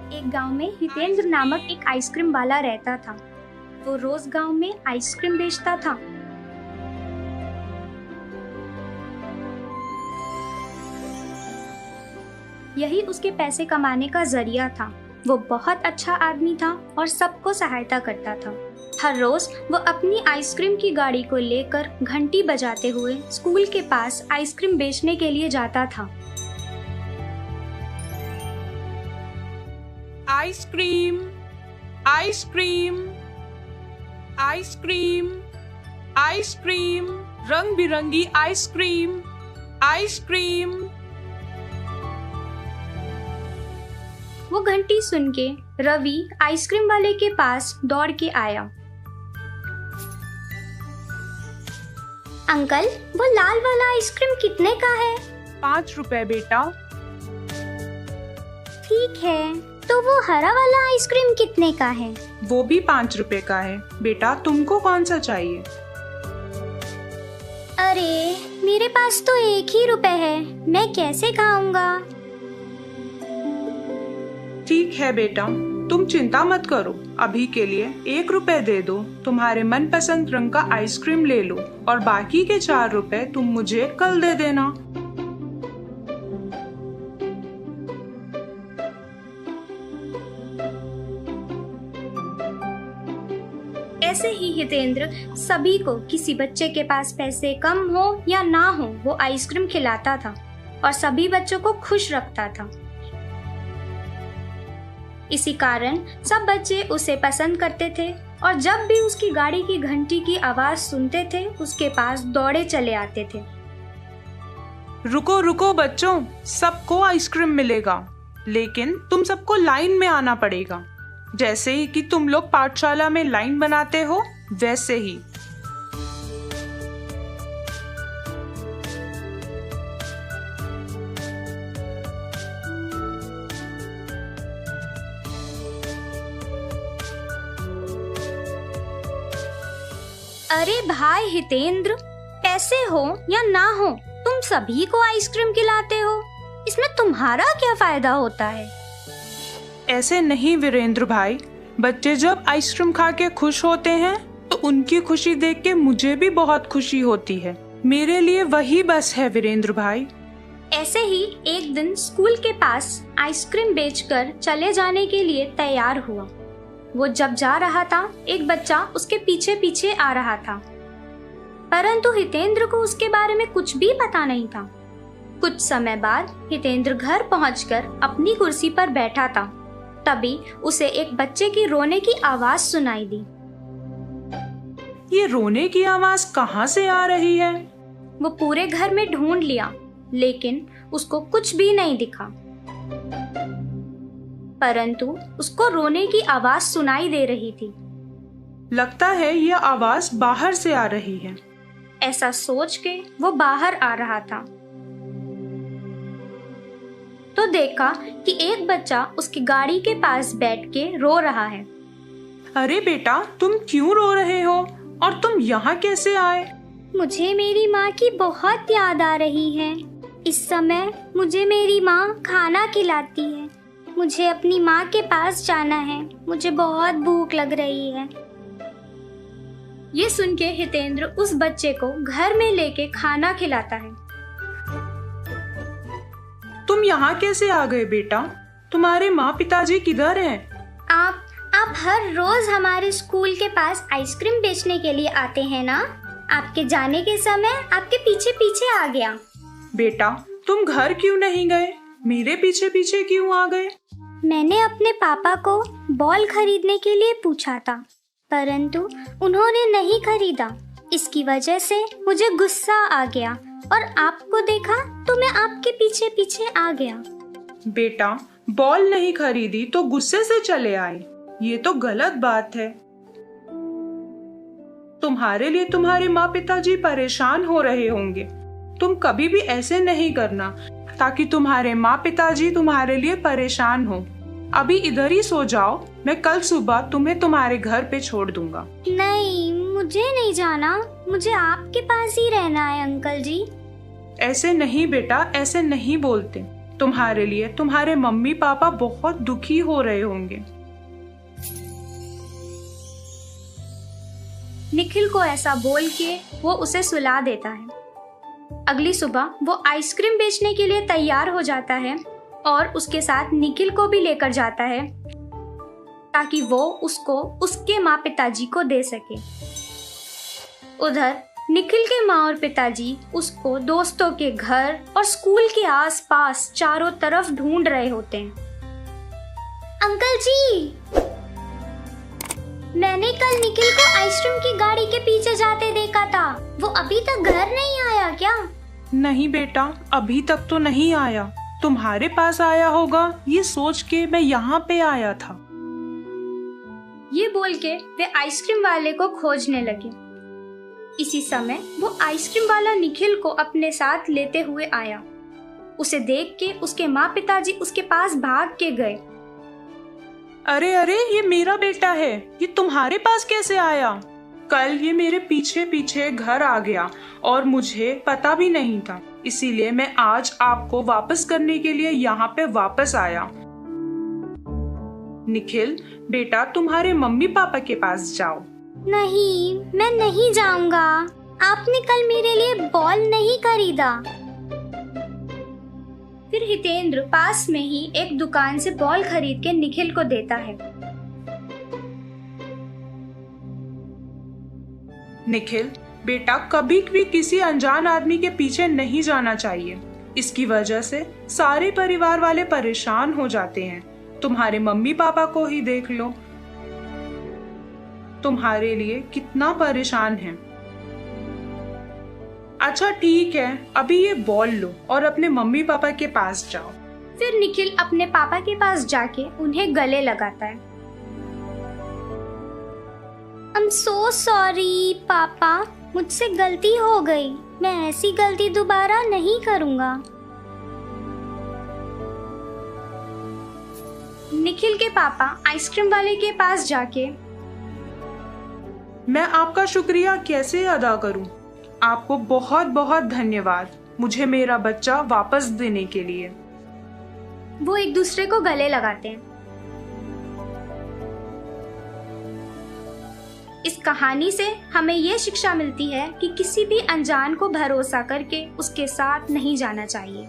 एक गांव में हितेंद्र नामक एक आइसक्रीम वाला रहता था। वो रोज गांव में आइसक्रीम बेचता था। यही उसके पैसे कमाने का जरिया था। वो बहुत अच्छा आदमी था और सबको सहायता करता था। हर रोज वो अपनी आइसक्रीम की गाड़ी को लेकर घंटी बजाते हुए स्कूल के पास आइसक्रीम बेचने के लिए जाता था। आइसक्रीम, आइसक्रीम, आइसक्रीम, आइसक्रीम, रंग बिरंगी आइसक्रीम, आइसक्रीम। वो घंटी सुन के रवि आइसक्रीम वाले के पास दौड़ के आया। अंकल, वो लाल वाला आइसक्रीम कितने का है? 5 रुपए बेटा। ठीक है, तो वो हरा वाला आइसक्रीम कितने का है? वो भी 5 रुपए का है। बेटा, तुमको कौन सा चाहिए? अरे, मेरे पास तो 1 ही रुपए है, मैं कैसे खाऊंगा? ठीक है बेटा, तुम चिंता मत करो। अभी के लिए 1 रुपए दे दो, तुम्हारे मनपसंद रंग का आइसक्रीम ले लो और बाकी के 4 रुपए तुम मुझे कल दे देना। ऐसे ही हितेंद्र सभी को, किसी बच्चे के पास पैसे कम हो या ना हो, वो आइसक्रीम खिलाता था और सभी बच्चों को खुश रखता था। इसी कारण सब बच्चे उसे पसंद करते थे और जब भी उसकी गाड़ी की घंटी की आवाज सुनते थे, उसके पास दौड़े चले आते थे। रुको रुको बच्चों, सबको आइसक्रीम मिलेगा, लेकिन तुम सबको लाइन में आना पड़ेगा। जैसे ही कि तुम लोग पाठशाला में लाइन बनाते हो, वैसे ही। अरे भाई हितेंद्र, पैसे हो या ना हो, तुम सभी को आइसक्रीम खिलाते हो, इसमें तुम्हारा क्या फायदा होता है? ऐसे नहीं वीरेंद्र भाई, बच्चे जब आइसक्रीम खा के खुश होते हैं तो उनकी खुशी देख के मुझे भी बहुत खुशी होती है। मेरे लिए वही बस है वीरेंद्र भाई। ऐसे ही एक दिन स्कूल के पास आइसक्रीम बेचकर चले जाने के लिए तैयार हुआ। वो जब जा रहा था, एक बच्चा उसके पीछे पीछे आ रहा था, परंतु हितेंद्र को उसके बारे में कुछ भी पता नहीं था। कुछ समय बाद हितेंद्र घर पहुंचकर अपनी कुर्सी पर बैठा था। तभी उसे एक बच्चे की रोने की आवाज सुनाई दी। ये रोने की आवाज कहाँ से आ रही है? वो पूरे घर में ढूंढ लिया, लेकिन उसको कुछ भी नहीं दिखा, परंतु उसको रोने की आवाज सुनाई दे रही थी। लगता है ये आवाज बाहर से आ रही है। ऐसा सोच के वो बाहर आ रहा था तो देखा कि एक बच्चा उसकी गाड़ी के पास बैठ के रो रहा है। अरे बेटा, तुम क्यों रो रहे हो और तुम यहाँ कैसे आए? मुझे मेरी माँ की बहुत याद आ रही है। इस समय मुझे मेरी माँ खाना खिलाती है। मुझे अपनी माँ के पास जाना है, मुझे बहुत भूख लग रही है। ये सुन के हितेंद्र उस बच्चे को घर में लेके खाना खिलाता है। तुम यहाँ कैसे आ गए बेटा? तुम्हारे माँ पिताजी किधर हैं? आप हर रोज हमारे स्कूल के पास आइसक्रीम बेचने के लिए आते हैं ना? आपके जाने के समय आपके पीछे पीछे आ गया। बेटा, तुम घर क्यों नहीं गए? मेरे पीछे पीछे क्यों आ गए? मैंने अपने पापा को बॉल खरीदने के लिए पूछा था, परंतु उन्होंने नहीं खरीदा। इसकी वजह से मुझे गुस्सा आ गया और आपको देखा तो मैं आपके पीछे पीछे आ गया। बेटा, बॉल नहीं खरीदी तो गुस्से से चले आए, ये तो गलत बात है। तुम्हारे लिए तुम्हारे माँ पिताजी परेशान हो रहे होंगे। तुम कभी भी ऐसे नहीं करना ताकि तुम्हारे माँ पिताजी तुम्हारे लिए परेशान हो। अभी इधर ही सो जाओ, मैं कल सुबह तुम्हें तुम्हारे घर पे छोड़ दूंगा। नहीं, मुझे नहीं जाना, मुझे आपके पास ही रहना है अंकल जी। ऐसे नहीं बेटा, ऐसे नहीं बोलते। तुम्हारे लिए तुम्हारे मम्मी पापा बहुत दुखी हो रहे होंगे। निखिल को ऐसा बोल के वो उसे सुला देता है। अगली सुबह वो आइसक्रीम बेचने के लिए तैयार हो जाता है और उसके साथ निखिल को भी लेकर जाता है ताकि वो उसको उसके माँ पिताजी को दे सके। उधर निखिल के माँ और पिताजी उसको दोस्तों के घर और स्कूल के आसपास चारों तरफ ढूंढ रहे होते हैं। अंकल जी, मैंने कल निखिल को आइसक्रीम की गाड़ी के पीछे जाते देखा था। वो अभी तक घर नहीं आया क्या? नहीं बेटा, अभी तक तो नहीं आया। तुम्हारे पास आया होगा ये सोच के मैं यहाँ पे आया था। ये बोल के वे आइसक्रीम वाले को खोजने लगे। इसी समय वो आइसक्रीम वाला निखिल को अपने साथ लेते हुए आया। उसे देख के उसके माँ पिताजी उसके पास भाग के गए। अरे अरे, ये मेरा बेटा है, ये तुम्हारे पास कैसे आया? कल ये मेरे पीछे पीछे घर आ गया और मुझे पता भी नहीं था, इसीलिए मैं आज आपको वापस करने के लिए यहाँ पे वापस आया। निखिल बेटा, तुम्हारे मम्मी पापा के पास जाओ। नहीं, मैं नहीं जाऊंगा। आपने कल मेरे लिए बॉल नहीं खरीदा। फिर हितेंद्र पास में ही एक दुकान से बॉल खरीद के निखिल को देता है। निखिल बेटा, कभी भी किसी अनजान आदमी के पीछे नहीं जाना चाहिए। इसकी वजह से सारे परिवार वाले परेशान हो जाते हैं। तुम्हारे मम्मी पापा को ही देख लो, तुम्हारे लिए कितना परेशान है। अच्छा ठीक है, अभी ये बॉल लो और अपने मम्मी पापा के पास जाओ। फिर निखिल अपने पापा के पास जाके उन्हें गले लगाता है। I'm so sorry पापा, मुझसे गलती हो गई। मैं ऐसी गलती दोबारा नहीं करूंगा। निखिल के पापा आइसक्रीम वाले के पास जाके, मैं आपका शुक्रिया कैसे अदा करूं? आपको बहुत बहुत धन्यवाद मुझे मेरा बच्चा वापस देने के लिए। वो एक दूसरे को गले लगाते हैं। इस कहानी से हमें ये शिक्षा मिलती है कि किसी भी अनजान को भरोसा करके उसके साथ नहीं जाना चाहिए।